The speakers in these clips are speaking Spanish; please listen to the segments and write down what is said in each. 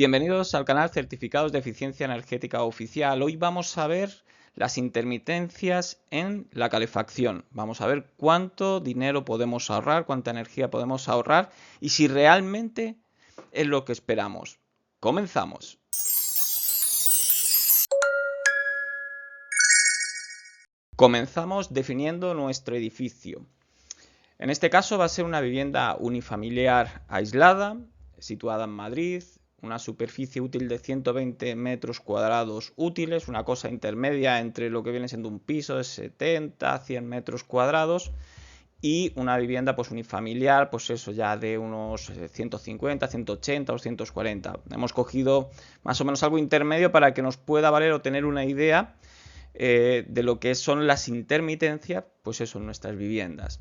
Bienvenidos al canal Certificados de Eficiencia Energética Oficial. Hoy vamos a ver las intermitencias en la calefacción. Vamos a ver cuánto dinero podemos ahorrar, cuánta energía podemos ahorrar y si realmente es lo que esperamos. Comenzamos. Comenzamos definiendo nuestro edificio. En este caso va a ser una vivienda unifamiliar aislada, situada en Madrid, una superficie útil de 120 metros cuadrados útiles, una cosa intermedia entre lo que viene siendo un piso de 70 a 100 metros cuadrados y una vivienda pues unifamiliar, pues eso ya de unos 150, 180 o 240. Hemos cogido más o menos algo intermedio para que nos pueda valer o tener una idea de lo que son las intermitencias, pues eso, en nuestras viviendas.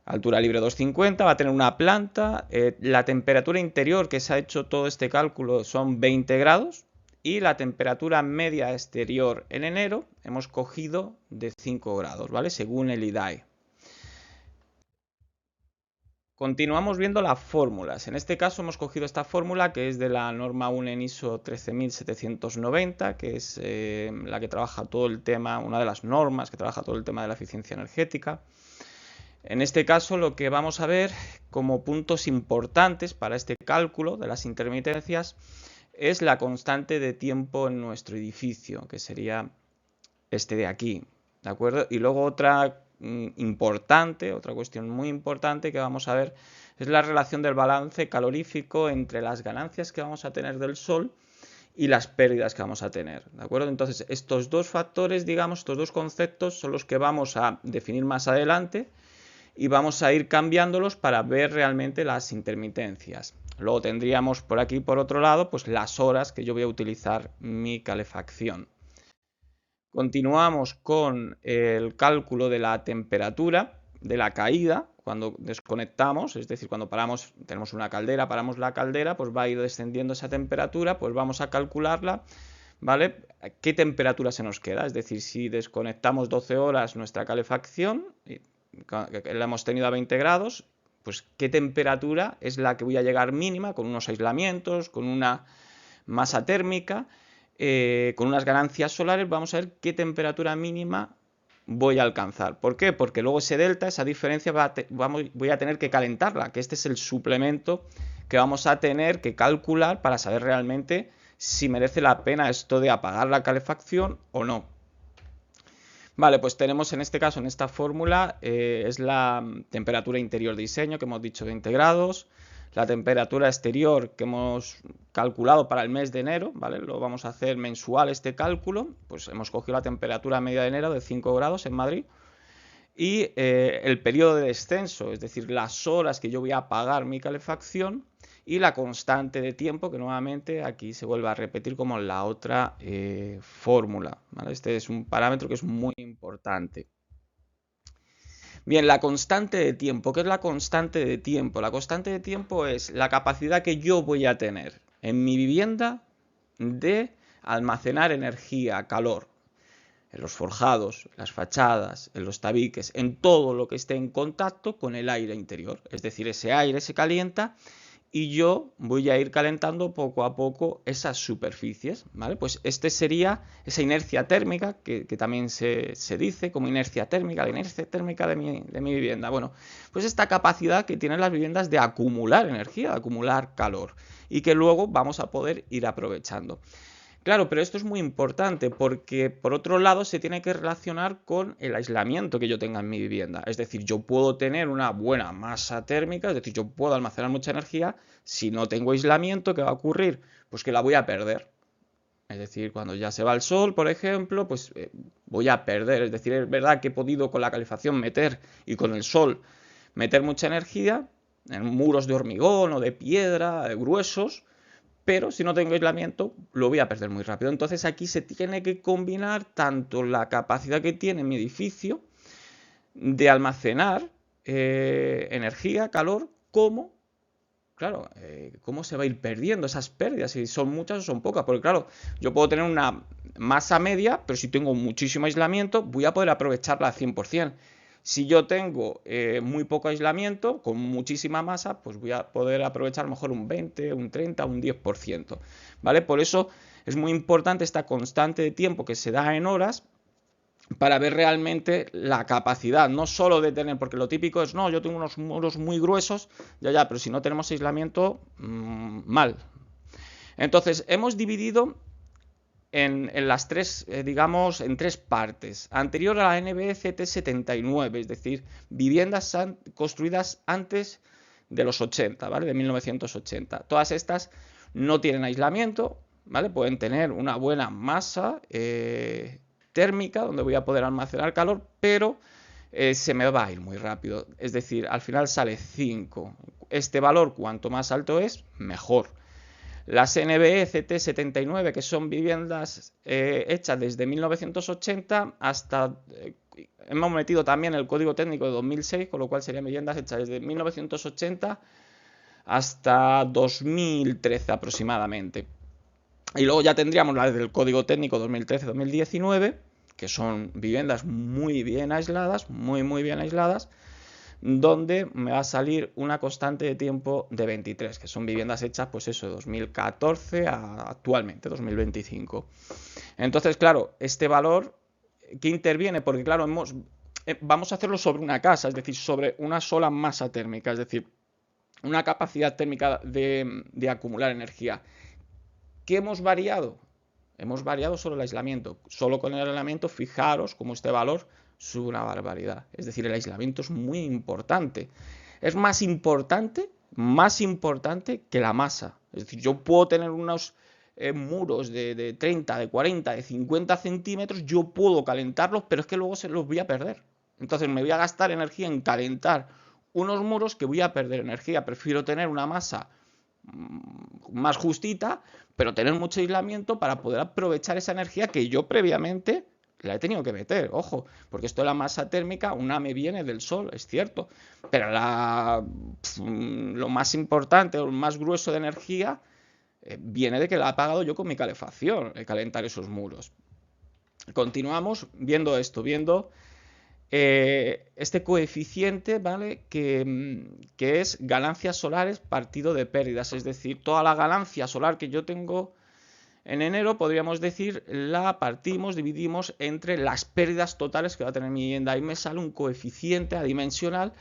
Altura libre 250, va a tener una planta, la temperatura interior que se ha hecho todo este cálculo son 20 grados y la temperatura media exterior en enero hemos cogido de 5 grados, ¿vale? Según el IDAE. Continuamos viendo las fórmulas. En este caso hemos cogido esta fórmula que es de la norma UNEN ISO 13790, que es la que trabaja todo el tema, una de las normas que trabaja todo el tema de la eficiencia energética. En este caso lo que vamos a ver como puntos importantes para este cálculo de las intermitencias es la constante de tiempo en nuestro edificio, que sería este de aquí, ¿de acuerdo? Y luego otra cuestión muy importante que vamos a ver es la relación del balance calorífico entre las ganancias que vamos a tener del sol y las pérdidas que vamos a tener, ¿de acuerdo? Entonces estos dos factores, digamos, estos dos conceptos son los que vamos a definir más adelante y vamos a ir cambiándolos para ver realmente las intermitencias. Luego tendríamos por aquí, por otro lado, pues las horas que yo voy a utilizar mi calefacción. Continuamos con el cálculo de la temperatura, de la caída, cuando desconectamos, es decir, cuando paramos, tenemos una caldera, paramos la caldera, pues va a ir descendiendo esa temperatura, pues vamos a calcularla, ¿vale? ¿Qué temperatura se nos queda? Es decir, si desconectamos 12 horas nuestra calefacción, la hemos tenido a 20 grados, pues qué temperatura es la que voy a llegar mínima, con unos aislamientos, con una masa térmica, con unas ganancias solares, vamos a ver qué temperatura mínima voy a alcanzar. ¿Por qué? Porque luego ese delta, esa diferencia, voy a tener que calentarla, que este es el suplemento que vamos a tener que calcular para saber realmente si merece la pena esto de apagar la calefacción o no. Vale, pues tenemos en este caso, en esta fórmula, es la temperatura interior de diseño, que hemos dicho 20 grados, la temperatura exterior que hemos calculado para el mes de enero, ¿vale? Lo vamos a hacer mensual este cálculo, pues hemos cogido la temperatura media de enero de 5 grados en Madrid, y el periodo de descenso, es decir, las horas que yo voy a apagar mi calefacción, y la constante de tiempo, que nuevamente aquí se vuelve a repetir como en la otra fórmula, ¿vale? Este es un parámetro que es muy importante. Bien, la constante de tiempo. ¿Qué es la constante de tiempo? La constante de tiempo es la capacidad que yo voy a tener en mi vivienda de almacenar energía, calor, en los forjados, las fachadas, en los tabiques, en todo lo que esté en contacto con el aire interior. Es decir, ese aire se calienta y yo voy a ir calentando poco a poco esas superficies, ¿vale? Pues este sería esa inercia térmica, que también se dice como inercia térmica, la inercia térmica de mi vivienda. Bueno, pues esta capacidad que tienen las viviendas de acumular energía, de acumular calor, y que luego vamos a poder ir aprovechando. Claro, pero esto es muy importante porque, por otro lado, se tiene que relacionar con el aislamiento que yo tenga en mi vivienda. Es decir, yo puedo tener una buena masa térmica, es decir, yo puedo almacenar mucha energía. Si no tengo aislamiento, ¿qué va a ocurrir? Pues que la voy a perder. Es decir, cuando ya se va el sol, por ejemplo, pues voy a perder. Es decir, es verdad que he podido con la calefacción meter y con el sol meter mucha energía en muros de hormigón o de piedra, gruesos, pero si no tengo aislamiento lo voy a perder muy rápido. Entonces aquí se tiene que combinar tanto la capacidad que tiene mi edificio de almacenar energía, calor, como, claro, cómo se va a ir perdiendo esas pérdidas, si son muchas o son pocas, porque claro, yo puedo tener una masa media, pero si tengo muchísimo aislamiento voy a poder aprovecharla al 100%. Si yo tengo muy poco aislamiento, con muchísima masa, pues voy a poder aprovechar a lo mejor un 20, un 30, un 10%, ¿vale? Por eso es muy importante esta constante de tiempo que se da en horas para ver realmente la capacidad, no solo de tener, porque lo típico es, no, yo tengo unos muros muy gruesos, ya, pero si no tenemos aislamiento, mal. Entonces, hemos dividido en las tres, digamos, en tres partes. Anterior a la NBCT 79, es decir, viviendas construidas antes de los 80, ¿vale? De 1980. Todas estas no tienen aislamiento, ¿vale? Pueden tener una buena masa térmica donde voy a poder almacenar calor, pero se me va a ir muy rápido. Es decir, al final sale 5. Este valor, cuanto más alto es, mejor. Las NBE CT79, que son viviendas hechas desde 1980 hasta... hemos metido también el código técnico de 2006, con lo cual serían viviendas hechas desde 1980 hasta 2013 aproximadamente. Y luego ya tendríamos las del código técnico 2013-2019, que son viviendas muy bien aisladas, muy bien aisladas, donde me va a salir una constante de tiempo de 23, que son viviendas hechas, pues eso, de 2014 a actualmente, 2025. Entonces, claro, este valor que interviene, porque claro, vamos a hacerlo sobre una casa, es decir, sobre una sola masa térmica, es decir, una capacidad térmica de acumular energía. ¿Qué hemos variado? Hemos variado solo el aislamiento. Solo con el aislamiento, fijaros cómo este valor sube una barbaridad. Es decir, el aislamiento es muy importante. Es más importante que la masa. Es decir, yo puedo tener unos muros de 30, de 40, de 50 centímetros, yo puedo calentarlos, pero es que luego se los voy a perder. Entonces me voy a gastar energía en calentar unos muros que voy a perder energía. Prefiero tener una masa más justita, pero tener mucho aislamiento para poder aprovechar esa energía que yo previamente la he tenido que meter, ojo, porque esto de la masa térmica, una me viene del sol, es cierto, pero lo más importante, lo más grueso de energía, viene de que la he pagado yo con mi calefacción, calentar esos muros. Continuamos viendo esto, viendo este coeficiente, ¿vale? Que es ganancias solares partido de pérdidas, es decir, toda la ganancia solar que yo tengo en enero, podríamos decir, la partimos, dividimos entre las pérdidas totales que va a tener mi vivienda. Ahí me sale un coeficiente adimensional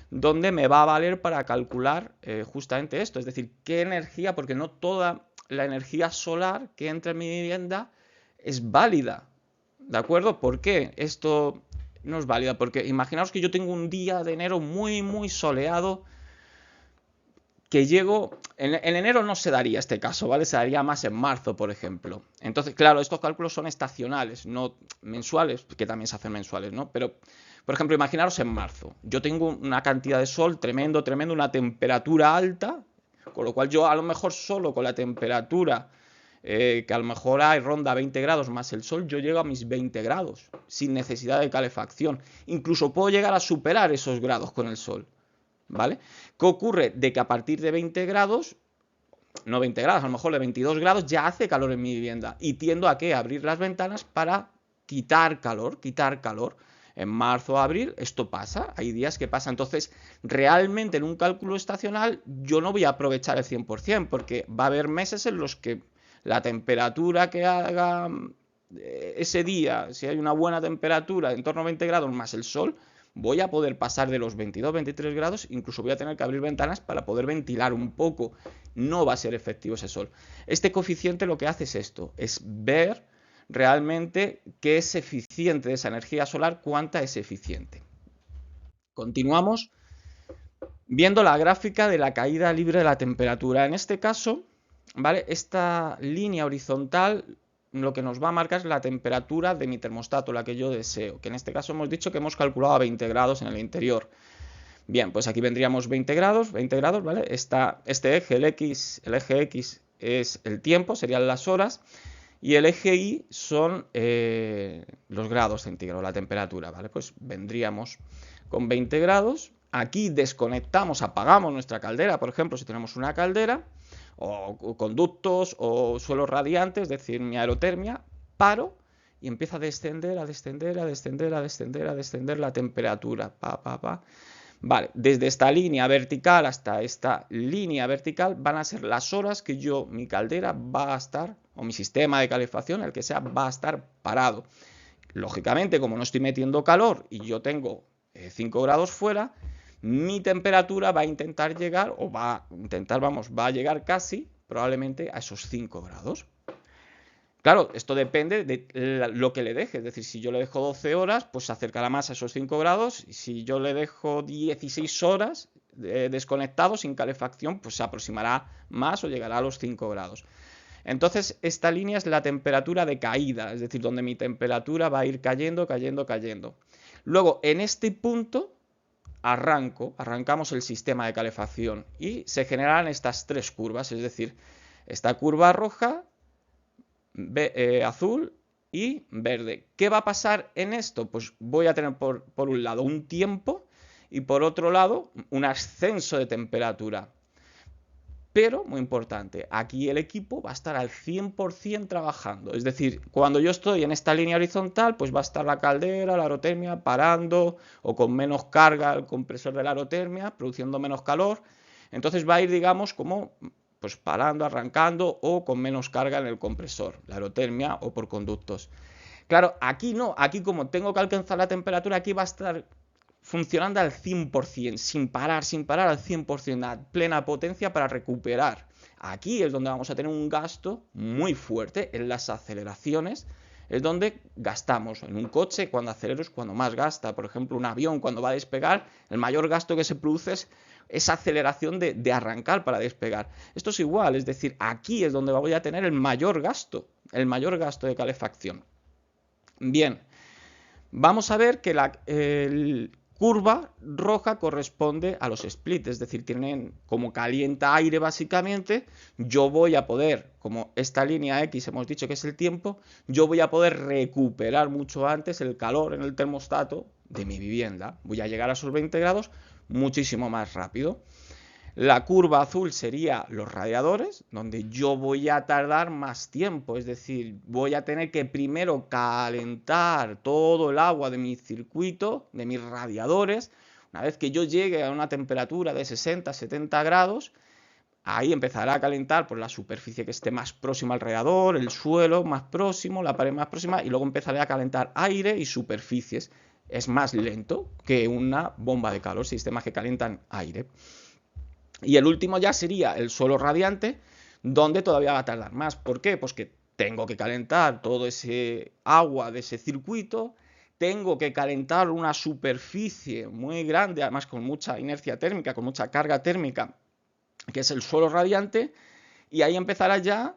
donde me va a valer para calcular justamente esto, es decir, qué energía, porque no toda la energía solar que entra en mi vivienda es válida, ¿de acuerdo? ¿Por qué esto no es válida? Porque imaginaos que yo tengo un día de enero muy soleado, que llego, en enero no se daría este caso, ¿vale? Se daría más en marzo, por ejemplo. Entonces, claro, estos cálculos son estacionales, no mensuales, que también se hacen mensuales, ¿no? Pero, por ejemplo, imaginaros en marzo. Yo tengo una cantidad de sol tremendo, una temperatura alta, con lo cual yo a lo mejor solo con la temperatura, que a lo mejor hay ronda 20 grados más el sol, yo llego a mis 20 grados, sin necesidad de calefacción. Incluso puedo llegar a superar esos grados con el sol, ¿vale? ¿Qué ocurre? De que a partir de 20 grados, no 20 grados, a lo mejor de 22 grados, ya hace calor en mi vivienda. Y tiendo a ¿qué? Abrir las ventanas para quitar calor. En marzo o abril esto pasa, hay días que pasa. Entonces, realmente en un cálculo estacional yo no voy a aprovechar el 100%, porque va a haber meses en los que la temperatura que haga ese día, si hay una buena temperatura en torno a 20 grados más el sol, voy a poder pasar de los 22, 23 grados, incluso voy a tener que abrir ventanas para poder ventilar un poco. No va a ser efectivo ese sol. Este coeficiente lo que hace es esto, es ver realmente qué es eficiente de esa energía solar, cuánta es eficiente. Continuamos viendo la gráfica de la caída libre de la temperatura. En este caso, ¿vale? Esta línea horizontal lo que nos va a marcar es la temperatura de mi termostato, la que yo deseo, que en este caso hemos dicho que hemos calculado a 20 grados en el interior. Bien, pues aquí vendríamos 20 grados, ¿vale? Este eje, el eje X es el tiempo, serían las horas, y el eje Y son los grados centígrados, la temperatura, ¿vale? Pues vendríamos con 20 grados, aquí desconectamos, apagamos nuestra caldera, por ejemplo, si tenemos una caldera, o conductos o suelos radiantes, es decir, mi aerotermia, paro y empieza a descender, a descender, a descender, a descender, a descender la temperatura. Vale, desde esta línea vertical hasta esta línea vertical van a ser las horas que mi caldera va a estar, o mi sistema de calefacción, el que sea, va a estar parado. Lógicamente, como no estoy metiendo calor y yo tengo 5 grados fuera, mi temperatura va a intentar llegar, o va a llegar casi, probablemente, a esos 5 grados. Claro, esto depende de lo que le deje. Es decir, si yo le dejo 12 horas, pues se acercará más a esos 5 grados. Y si yo le dejo 16 horas desconectado, sin calefacción, pues se aproximará más o llegará a los 5 grados. Entonces, esta línea es la temperatura de caída, es decir, donde mi temperatura va a ir cayendo, cayendo, cayendo. Luego, en este punto, arrancamos el sistema de calefacción y se generan estas tres curvas, es decir, esta curva roja, azul y verde. ¿Qué va a pasar en esto? Pues voy a tener por un lado un tiempo y por otro lado un ascenso de temperatura. Pero, muy importante, aquí el equipo va a estar al 100% trabajando. Es decir, cuando yo estoy en esta línea horizontal, pues va a estar la caldera, la aerotermia, parando o con menos carga el compresor de la aerotermia, produciendo menos calor. Entonces va a ir, digamos, como pues parando, arrancando o con menos carga en el compresor, la aerotermia o por conductos. Claro, aquí no, aquí como tengo que alcanzar la temperatura, aquí va a estar funcionando al 100%, sin parar al 100%, a plena potencia para recuperar. Aquí es donde vamos a tener un gasto muy fuerte en las aceleraciones, es donde gastamos. En un coche, cuando acelero es cuando más gasta. Por ejemplo, un avión, cuando va a despegar, el mayor gasto que se produce es esa aceleración de arrancar para despegar. Esto es igual, es decir, aquí es donde voy a tener el mayor gasto de calefacción. Bien, vamos a ver que la curva roja corresponde a los splits, es decir, tienen como calienta aire básicamente, yo voy a poder, como esta línea X hemos dicho que es el tiempo, yo voy a poder recuperar mucho antes el calor en el termostato de mi vivienda. Voy a llegar a esos 20 grados muchísimo más rápido. La curva azul sería los radiadores, donde yo voy a tardar más tiempo, es decir, voy a tener que primero calentar todo el agua de mi circuito, de mis radiadores. Una vez que yo llegue a una temperatura de 60-70 grados, ahí empezará a calentar por la superficie que esté más próxima al radiador, el suelo más próximo, la pared más próxima, y luego empezaré a calentar aire y superficies. Es más lento que una bomba de calor, sistemas que calientan aire. Y el último ya sería el suelo radiante, donde todavía va a tardar más. ¿Por qué? Pues que tengo que calentar todo ese agua de ese circuito, tengo que calentar una superficie muy grande, además con mucha inercia térmica, con mucha carga térmica, que es el suelo radiante, y ahí empezará ya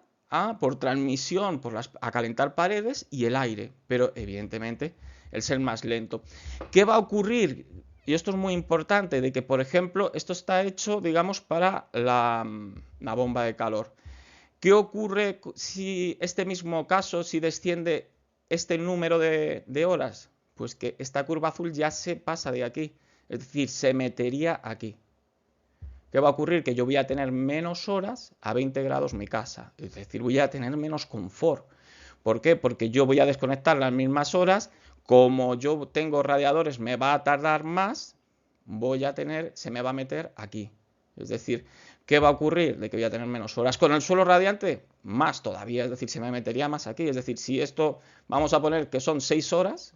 por transmisión, a calentar paredes y el aire, pero evidentemente el ser más lento. ¿Qué va a ocurrir? Y esto es muy importante, de que, por ejemplo, esto está hecho, digamos, para la bomba de calor. ¿Qué ocurre si este mismo caso, si desciende este número de horas? Pues que esta curva azul ya se pasa de aquí, es decir, se metería aquí. ¿Qué va a ocurrir? Que yo voy a tener menos horas a 20 grados mi casa, es decir, voy a tener menos confort. ¿Por qué? Porque yo voy a desconectar las mismas horas. Como yo tengo radiadores, me va a tardar más, se me va a meter aquí. Es decir, ¿qué va a ocurrir? De que voy a tener menos horas. Con el suelo radiante, más todavía, es decir, se me metería más aquí. Es decir, si esto, vamos a poner que son 6 horas,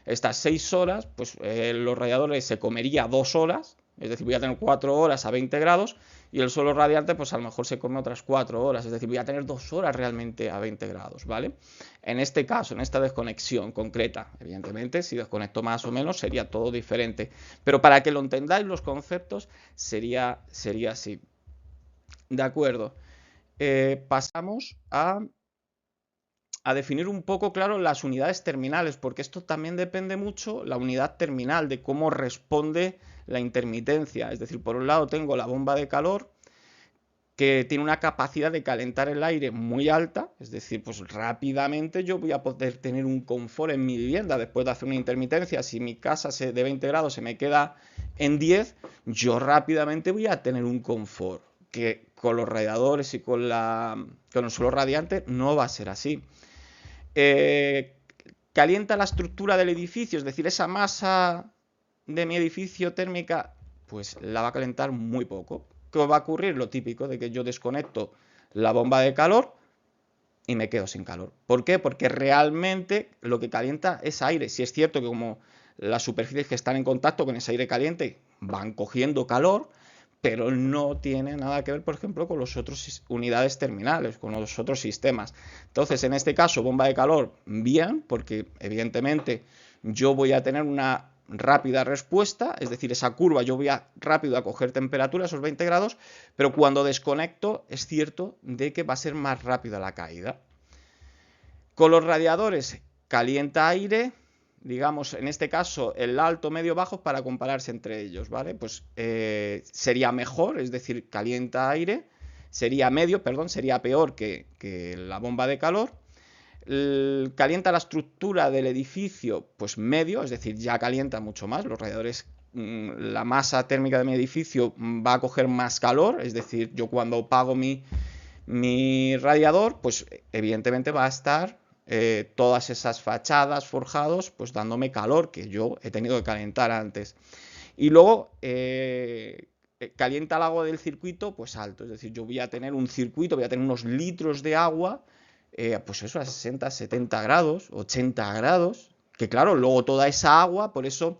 estas 6 horas, pues los radiadores se comería 2 horas, es decir, voy a tener 4 horas a 20 grados, y el suelo radiante, pues a lo mejor se come otras 4 horas, es decir, voy a tener 2 horas realmente a 20 grados, ¿vale? En este caso, en esta desconexión concreta, evidentemente, si desconecto más o menos, sería todo diferente. Pero para que lo entendáis los conceptos, sería así. De acuerdo. Pasamos a definir un poco, claro, las unidades terminales, porque esto también depende mucho, la unidad terminal, de cómo responde la intermitencia. Es decir, por un lado tengo la bomba de calor, que tiene una capacidad de calentar el aire muy alta, es decir, pues rápidamente yo voy a poder tener un confort en mi vivienda después de hacer una intermitencia. Si mi casa de 20 grados se me queda en 10, yo rápidamente voy a tener un confort, que con los radiadores y con el suelo radiante no va a ser así. ¿Calienta la estructura del edificio? Es decir, esa masa de mi edificio térmica, pues la va a calentar muy poco. ¿Qué va a ocurrir? Lo típico de que yo desconecto la bomba de calor y me quedo sin calor. ¿Por qué? Porque realmente lo que calienta es aire. Si es cierto que como las superficies que están en contacto con ese aire caliente van cogiendo calor, pero no tiene nada que ver, por ejemplo, con las otras unidades terminales, con los otros sistemas. Entonces, en este caso, bomba de calor, bien, porque evidentemente yo voy a tener una rápida respuesta, es decir, esa curva yo voy a rápido a coger temperatura, esos 20 grados, pero cuando desconecto es cierto de que va a ser más rápida la caída. Con los radiadores calienta aire, digamos, en este caso el alto, medio, bajo para compararse entre ellos, ¿vale? Pues sería mejor, es decir, calienta aire, sería medio, perdón, sería peor que la bomba de calor. Calienta la estructura del edificio, pues medio, es decir, ya calienta mucho más, los radiadores, la masa térmica de mi edificio va a coger más calor, es decir, yo cuando apago mi radiador, pues evidentemente va a estar todas esas fachadas, forjados, pues dándome calor que yo he tenido que calentar antes. Y luego calienta el agua del circuito, pues alto, es decir, yo voy a tener un circuito, voy a tener unos litros de agua, pues eso, a 60, 70 grados, 80 grados, que claro, luego toda esa agua, por eso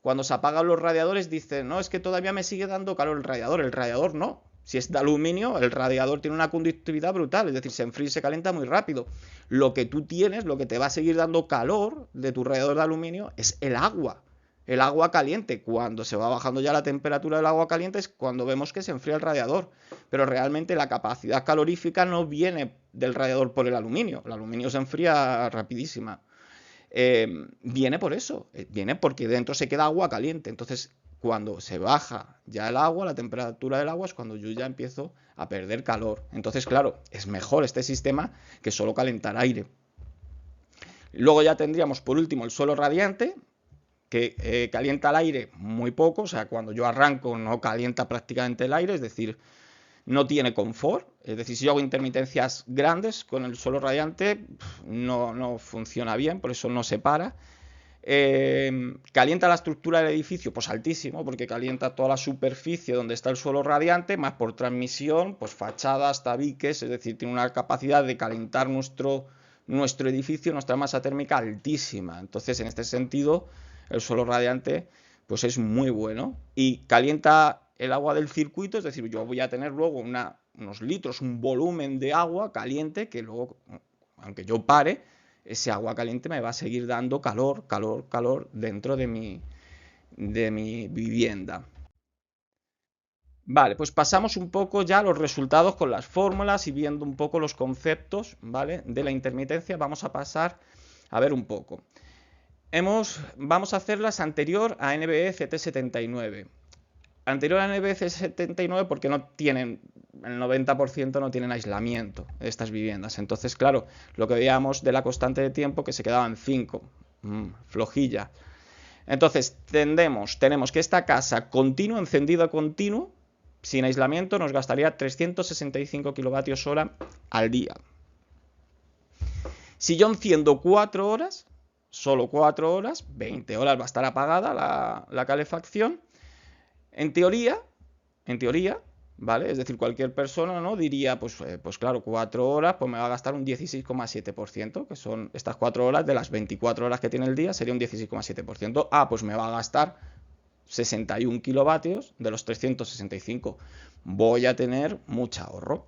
cuando se apagan los radiadores dicen, no, es que todavía me sigue dando calor el radiador no. Si es de aluminio, el radiador tiene una conductividad brutal, es decir, se enfría y se calienta muy rápido. Lo que tú tienes, lo que te va a seguir dando calor de tu radiador de aluminio es el agua caliente. Cuando se va bajando ya la temperatura del agua caliente es cuando vemos que se enfría el radiador. Pero realmente la capacidad calorífica no viene del radiador por el aluminio se enfría rapidísima. Viene por eso, viene porque dentro se queda agua caliente. Entonces, cuando se baja ya el agua, la temperatura del agua, es cuando yo ya empiezo a perder calor. Entonces, claro, es mejor este sistema que solo calentar aire. Luego ya tendríamos por último el suelo radiante, que calienta el aire muy poco, o sea, cuando yo arranco no calienta prácticamente el aire, es decir, no tiene confort, es decir, si yo hago intermitencias grandes con el suelo radiante, no funciona bien, por eso no se para. Calienta la estructura del edificio, pues altísimo, porque calienta toda la superficie donde está el suelo radiante, más por transmisión, pues fachadas, tabiques, es decir, tiene una capacidad de calentar nuestro edificio, nuestra masa térmica altísima. Entonces, en este sentido, el suelo radiante, pues es muy bueno. Y calienta el agua del circuito, es decir, yo voy a tener luego unos litros, un volumen de agua caliente que luego, aunque yo pare, ese agua caliente me va a seguir dando calor, calor, calor dentro de mi vivienda. Vale, pues pasamos un poco ya a los resultados con las fórmulas y viendo un poco los conceptos, ¿vale? De la intermitencia, vamos a pasar a ver un poco. Vamos a hacerlas anterior a NBE CT79. Anterior a NBE CT79 porque no tienen, el 90% no tienen aislamiento de estas viviendas. Entonces, claro, lo que veíamos de la constante de tiempo que se quedaba en 5, flojilla. Entonces, tenemos que esta casa continuo, encendido continuo, sin aislamiento, nos gastaría 365 kilovatios hora al día. Si yo enciendo 4 horas, solo 4 horas, 20 horas va a estar apagada la calefacción. En teoría, ¿vale? Es decir, cualquier persona, ¿no? Diría, pues claro, 4 horas, pues me va a gastar un 16,7%, que son estas 4 horas de las 24 horas que tiene el día, sería un 16,7%. Pues me va a gastar 61 kilovatios de los 365. Voy a tener mucho ahorro.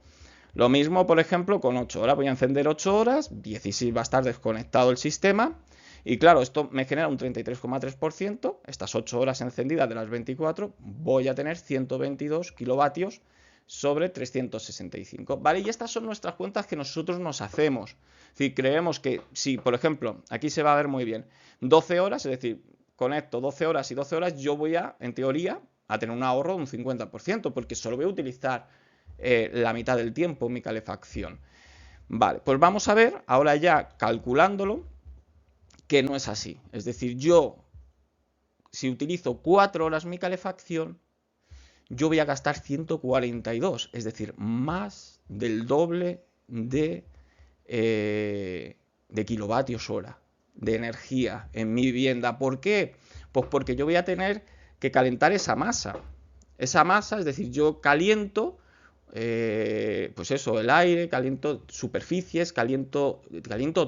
Lo mismo, por ejemplo, con 8 horas. Voy a encender 8 horas, 16 va a estar desconectado el sistema. Y claro, esto me genera un 33,3%, estas 8 horas encendidas de las 24, voy a tener 122 kilovatios sobre 365, ¿vale? Y estas son nuestras cuentas que nosotros nos hacemos. Es decir, creemos que si, por ejemplo, aquí se va a ver muy bien, 12 horas, es decir, conecto 12 horas y 12 horas, yo voy a, en teoría, a tener un ahorro de un 50%, porque solo voy a utilizar la mitad del tiempo mi calefacción. Vale, pues vamos a ver, ahora ya calculándolo, que no es así. Es decir, yo, si utilizo 4 horas mi calefacción, yo voy a gastar 142, es decir, más del doble de kilovatios hora. de energía en mi vivienda. ¿Por qué? Pues porque yo voy a tener que calentar esa masa. Esa masa, es decir, yo caliento, pues eso, el aire, caliento superficies, caliento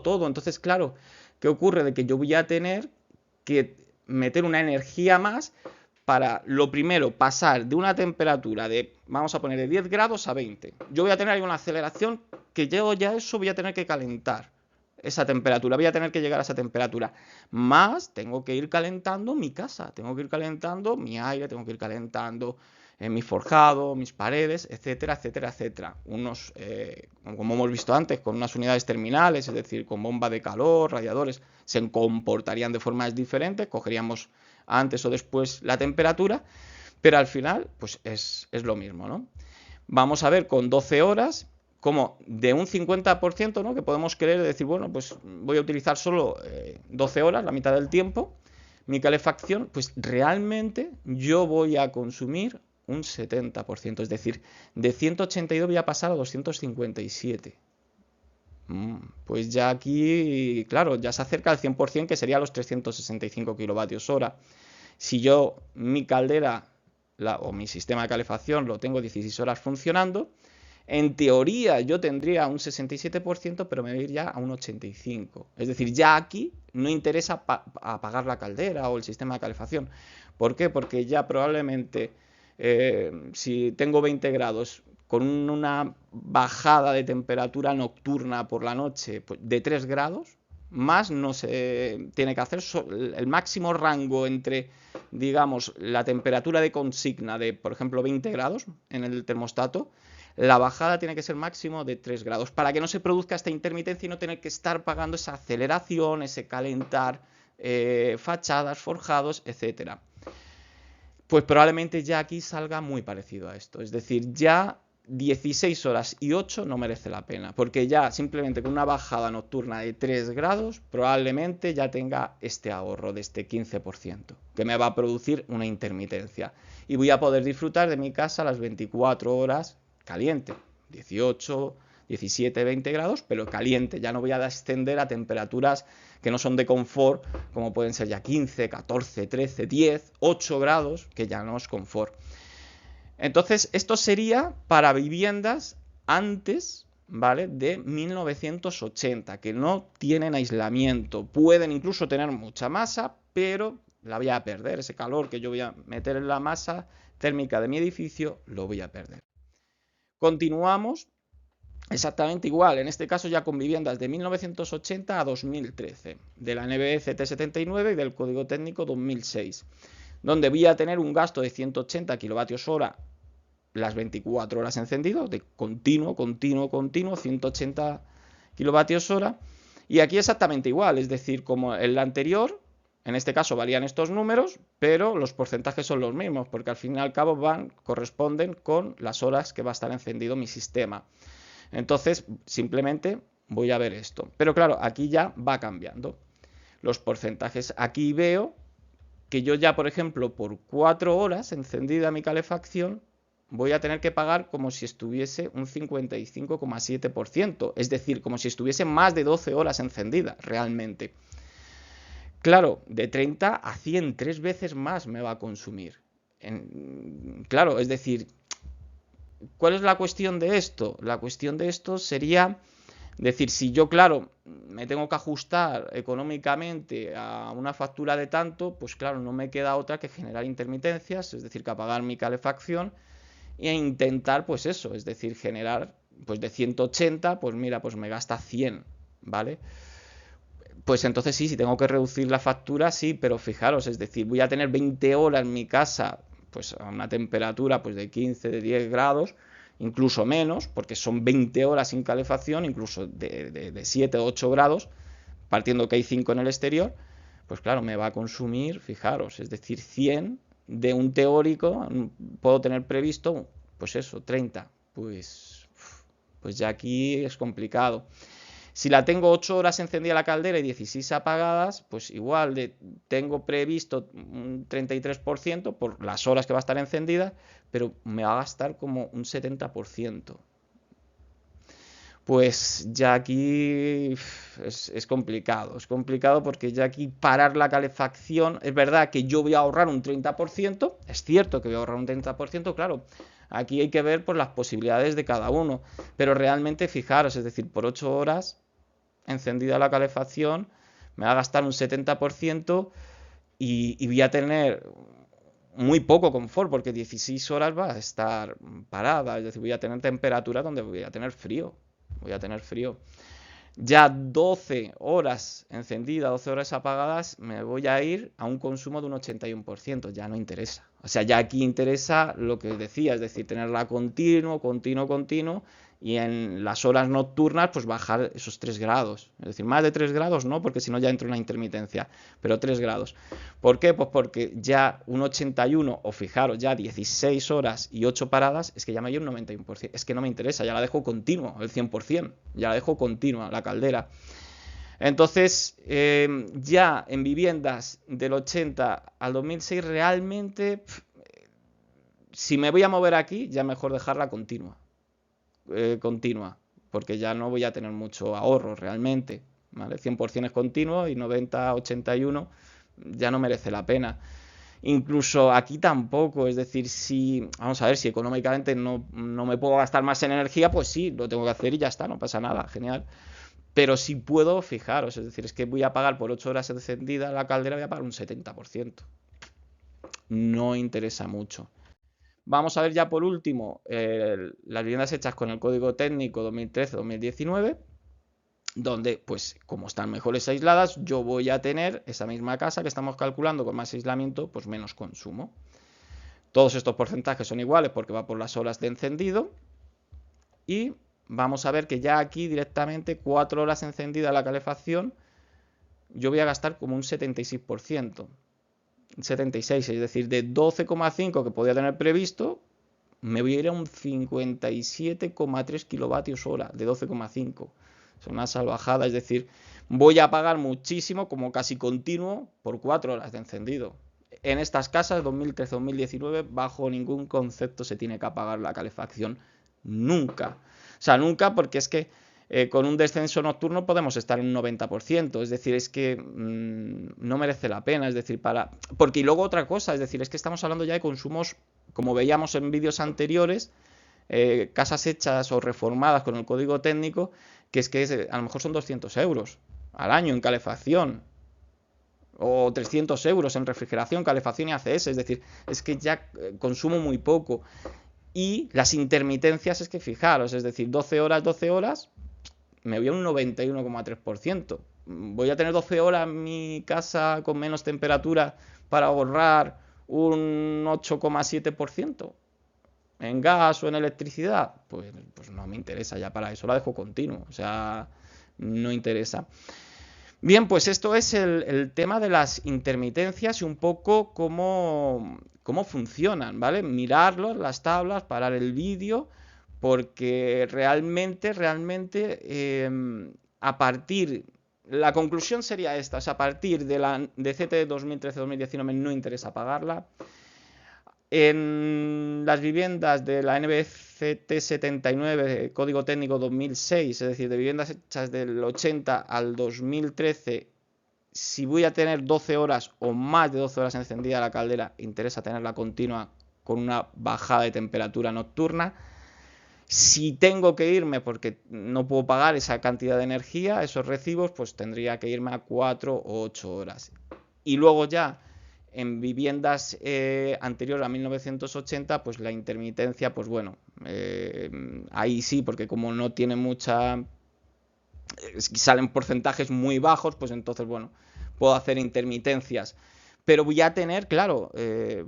todo. Entonces, claro, ¿qué ocurre? De que yo voy a tener que meter una energía más para, lo primero, pasar de una temperatura de, vamos a poner, de 10 grados a 20. Yo voy a tener ahí una aceleración que yo ya eso voy a tener que calentar esa temperatura, voy a tener que llegar a esa temperatura. Más tengo que ir calentando mi casa, tengo que ir calentando mi aire, tengo que ir calentando mi forjado, mis paredes, etcétera, etcétera, etcétera. Unos, como hemos visto antes, con unas unidades terminales, es decir, con bomba de calor, radiadores, se comportarían de formas diferentes, cogeríamos antes o después la temperatura, pero al final, pues es lo mismo, ¿no? Vamos a ver con 12 horas como de un 50%, ¿no? Que podemos querer decir, bueno, pues voy a utilizar solo 12 horas, la mitad del tiempo, mi calefacción, pues realmente yo voy a consumir un 70%, es decir, de 182 voy a pasar a 257. Pues ya aquí, claro, ya se acerca al 100%, que sería los 365 kilovatios hora. Si yo mi caldera o mi sistema de calefacción lo tengo 16 horas funcionando, en teoría yo tendría un 67%, pero me voy a ir ya a un 85%. Es decir, ya aquí no interesa apagar la caldera o el sistema de calefacción. ¿Por qué? Porque ya probablemente si tengo 20 grados con una bajada de temperatura nocturna por la noche de 3 grados, más no se tiene que hacer. El máximo rango entre, digamos, la temperatura de consigna de, por ejemplo, 20 grados en el termostato, la bajada tiene que ser máximo de 3 grados para que no se produzca esta intermitencia y no tener que estar pagando esa aceleración, ese calentar fachadas, forjados, etcétera. Pues probablemente ya aquí salga muy parecido a esto. Es decir, ya 16 horas y 8 no merece la pena, porque ya simplemente con una bajada nocturna de 3 grados probablemente ya tenga este ahorro de este 15%, que me va a producir una intermitencia. Y voy a poder disfrutar de mi casa las 24 horas caliente, 18, 17, 20 grados, pero caliente. Ya no voy a descender a temperaturas que no son de confort, como pueden ser ya 15, 14, 13, 10, 8 grados, que ya no es confort. Entonces, esto sería para viviendas antes, ¿vale?, de 1980, que no tienen aislamiento. Pueden incluso tener mucha masa, pero la voy a perder. Ese calor que yo voy a meter en la masa térmica de mi edificio, lo voy a perder. Continuamos exactamente igual, en este caso ya con viviendas de 1980 a 2013, de la NBE CT79 y del código técnico 2006, donde voy a tener un gasto de 180 kilovatios hora las 24 horas encendido, de continuo, 180 kilovatios hora, y aquí exactamente igual, es decir, como en la anterior, en este caso varían estos números, pero los porcentajes son los mismos, porque al fin y al cabo corresponden con las horas que va a estar encendido mi sistema. Entonces, simplemente voy a ver esto. Pero claro, aquí ya va cambiando los porcentajes. Aquí veo que yo ya, por ejemplo, por 4 horas encendida mi calefacción, voy a tener que pagar como si estuviese un 55,7%. Es decir, como si estuviese más de 12 horas encendida, realmente. Claro, de 30 a 100, 3 veces más me va a consumir. Claro, es decir, ¿cuál es la cuestión de esto? La cuestión de esto sería decir, si yo, claro, me tengo que ajustar económicamente a una factura de tanto, pues claro, no me queda otra que generar intermitencias, es decir, que apagar mi calefacción e intentar, pues eso, es decir, generar, pues de 180, pues mira, pues me gasta 100, ¿vale? Pues entonces sí, si tengo que reducir la factura, sí, pero fijaros, es decir, voy a tener 20 horas en mi casa, pues a una temperatura pues de 15, de 10 grados, incluso menos, porque son 20 horas sin calefacción, incluso de 7 o 8 grados, partiendo que hay 5 en el exterior, pues claro, me va a consumir, fijaros, es decir, 100 de un teórico, puedo tener previsto, pues eso, 30, pues ya aquí es complicado. Si la tengo 8 horas encendida la caldera y 16 apagadas, pues igual tengo previsto un 33% por las horas que va a estar encendida, pero me va a gastar como un 70%. pues ya aquí es complicado porque ya aquí parar la calefacción, es verdad que yo voy a ahorrar un 30%, es cierto que voy a ahorrar un 30%, claro, aquí hay que ver pues, las posibilidades de cada uno, pero realmente fijaros, es decir, por 8 horas encendida la calefacción me va a gastar un 70% y voy a tener muy poco confort porque 16 horas va a estar parada, es decir, voy a tener temperatura donde voy a tener frío. Voy a tener frío. Ya 12 horas encendida, 12 horas apagadas, me voy a ir a un consumo de un 81%. Ya no interesa. O sea, ya aquí interesa lo que decía, es decir, tenerla continuo, y en las horas nocturnas, pues bajar esos 3 grados. Es decir, más de 3 grados no, porque si no ya entra una intermitencia, pero 3 grados. ¿Por qué? Pues porque ya un 81, o fijaros, ya 16 horas y 8 paradas, es que ya me hay un 91%. Es que no me interesa, ya la dejo continuo, el 100%. Ya la dejo continua, la caldera. Entonces, ya en viviendas del 80 al 2006, realmente, si me voy a mover aquí, ya mejor dejarla continua, porque ya no voy a tener mucho ahorro realmente, ¿vale? 100% es continuo y 90, 81 ya no merece la pena. Incluso aquí tampoco, es decir, si, vamos a ver, si económicamente no me puedo gastar más en energía, pues sí, lo tengo que hacer y ya está, no pasa nada, genial. Pero si puedo, fijaros, es decir, es que voy a pagar por 8 horas encendida la caldera, voy a pagar un 70%. No interesa mucho. Vamos a ver ya por último las viviendas hechas con el código técnico 2013-2019, donde, pues, como están mejores aisladas, yo voy a tener esa misma casa que estamos calculando con más aislamiento, pues menos consumo. Todos estos porcentajes son iguales porque va por las horas de encendido. Y vamos a ver que ya aquí directamente 4 horas encendida la calefacción, yo voy a gastar como un 76%. 76, es decir, de 12,5 que podía tener previsto, me voy a ir a un 57,3 kilovatios hora de 12,5. Es una salvajada, es decir, voy a pagar muchísimo, como casi continuo, por 4 horas de encendido. En estas casas 2013-2019, bajo ningún concepto se tiene que apagar la calefacción. Nunca. O sea, nunca, porque es que con un descenso nocturno podemos estar en un 90%, es decir, es que no merece la pena, es decir, porque y luego otra cosa, es decir, es que estamos hablando ya de consumos, como veíamos en vídeos anteriores, casas hechas o reformadas con el código técnico, que es que a lo mejor son 200 euros al año en calefacción, o 300 euros en refrigeración, calefacción y ACS, es decir, es que ya consumo muy poco. Y las intermitencias es que fijaros, es decir, 12 horas, me voy a un 91,3%. Voy a tener 12 horas en mi casa con menos temperatura para ahorrar un 8,7% en gas o en electricidad. Pues no me interesa, ya para eso la dejo continuo, o sea, no interesa. Bien, pues esto es el tema de las intermitencias y un poco cómo funcionan, ¿vale? Mirarlo, las tablas, parar el vídeo, porque realmente, a partir, la conclusión sería esta, o sea, a partir de CT 2013-2019 no interesa pagarla. En las viviendas de la NBCT 79, código técnico 2006, es decir, de viviendas hechas del 80 al 2013, si voy a tener 12 horas o más de 12 horas encendida la caldera, interesa tenerla continua con una bajada de temperatura nocturna. Si tengo que irme porque no puedo pagar esa cantidad de energía, esos recibos, pues tendría que irme a 4 o 8 horas. Y luego ya en viviendas anteriores a 1980, pues la intermitencia, pues bueno, ahí sí, porque como no tiene mucha, salen porcentajes muy bajos, pues entonces, bueno, puedo hacer intermitencias. Pero voy a tener, claro,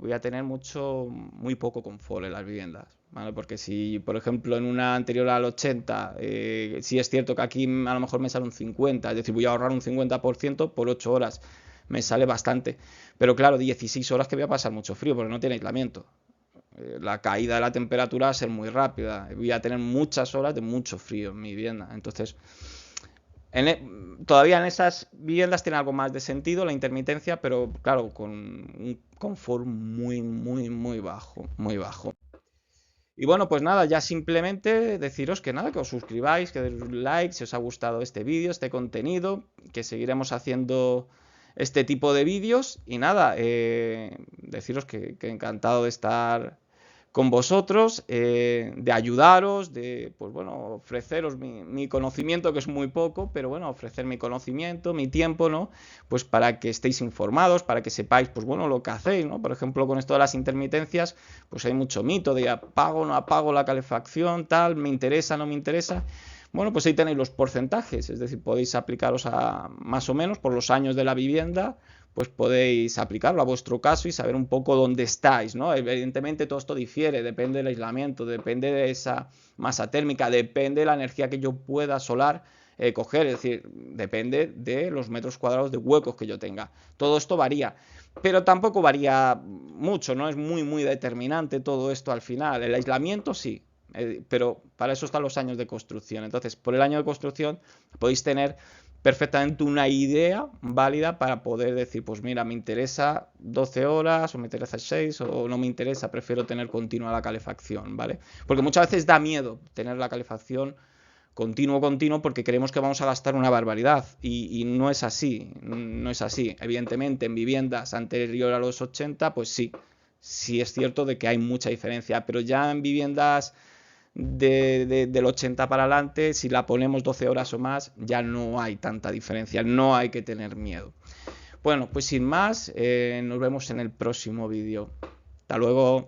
voy a tener muy poco confort en las viviendas, ¿vale? Porque si, por ejemplo, en una anterior al 80, sí es cierto que aquí a lo mejor me sale un 50, es decir, voy a ahorrar un 50% por 8 horas, me sale bastante. Pero claro, 16 horas que voy a pasar mucho frío, porque no tiene aislamiento. La caída de la temperatura va a ser muy rápida, voy a tener muchas horas de mucho frío en mi vivienda, entonces... Todavía en esas viviendas tiene algo más de sentido la intermitencia, pero claro, con un confort muy bajo, muy bajo. Y bueno, pues nada, ya simplemente deciros que nada, que os suscribáis, que deis like si os ha gustado este vídeo, este contenido, que seguiremos haciendo este tipo de vídeos. Y nada, deciros que encantado de estar con vosotros, de ayudaros, de, pues bueno, ofreceros mi conocimiento, que es muy poco, pero bueno, ofrecer mi conocimiento, mi tiempo, ¿no? Pues para que estéis informados, para que sepáis, pues bueno, lo que hacéis, ¿no? Por ejemplo, con esto de las intermitencias, pues hay mucho mito de apago, no apago la calefacción, tal, me interesa, no me interesa. Bueno, pues ahí tenéis los porcentajes, es decir, podéis aplicaros a más o menos por los años de la vivienda, pues podéis aplicarlo a vuestro caso y saber un poco dónde estáis, ¿no? Evidentemente todo esto difiere, depende del aislamiento, depende de esa masa térmica, depende de la energía que yo pueda solar coger, es decir, depende de los metros cuadrados de huecos que yo tenga. Todo esto varía, pero tampoco varía mucho, no es muy determinante todo esto al final. El aislamiento sí, pero para eso están los años de construcción. Entonces, por el año de construcción podéis tener perfectamente una idea válida para poder decir, pues mira, me interesa 12 horas o me interesa 6 o no me interesa, prefiero tener continua la calefacción, ¿vale? Porque muchas veces da miedo tener la calefacción continuo porque creemos que vamos a gastar una barbaridad y no es así, no es así. Evidentemente en viviendas anterior a los 80, pues sí es cierto de que hay mucha diferencia, pero ya en viviendas del 80 para adelante, si la ponemos 12 horas o más, ya no hay tanta diferencia, no hay que tener miedo. Bueno, pues sin más, nos vemos en el próximo vídeo. Hasta luego.